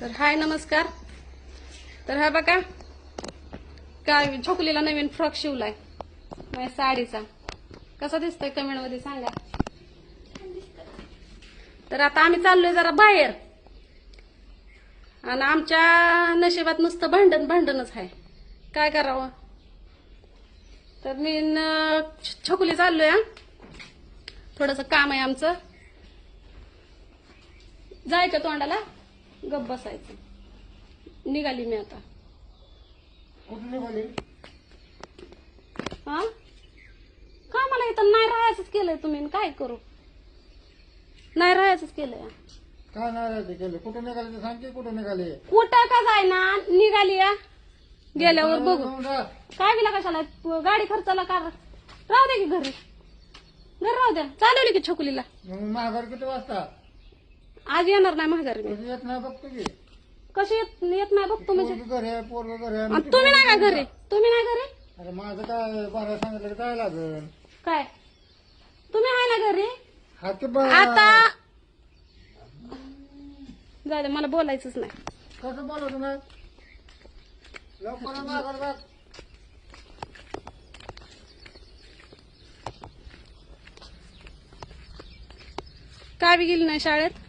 तर हाय नमस्कार. तर हा बघा काय छोकलीला नवीन फ्रॉक शिवलाय माझ्या साडीचा. कसा दिसतोय कमेंट मध्ये सांगा. तर आता आम्ही चाललोय जरा बाहेर आणि आमच्या नशिबात नुसतं भांडणच आहे. काय करावं. तर मी छोकली चाललोय. थोडस काम आहे आमचं. जायचं तोंडाला गप बसायचं. निघाली मी आता. कुठे निघाली? हा काय मला इथं नाही राहायचंच केलंय तुम्ही. काय करू. नाही राहायचंच केलंय. काय नाही केलं? कुठे निघाले ते सांगते. कुठे निघाले? कुठं का जायना निघाली या. गेल्यावर बघू. जाऊन जा. काय बिला कशाला गाडी खर्चाला का राहू दे की घरी. घरी राहू द्या. चालवली की छोकलीला. मग महागार किती वाजता? आज येणार नाही महागारी मी. कधी येत नाही बघतो की. कशी येत नाही बघतो म्हणजे. पोरगं घरी आहे, पोरगं घरी आहे. आणि तुम्ही नाही का घरी. तुम्ही नाही घरी. अरे माझं काय बरं सांगितलं की काय लागेल? काय तुम्ही आहे ना घरी. हाती आता जाऊ दे मला बोलायचंच नाही. कसं बोलवतो ना लवकर माघार बघ. काय बी गेली नाही शाळेत.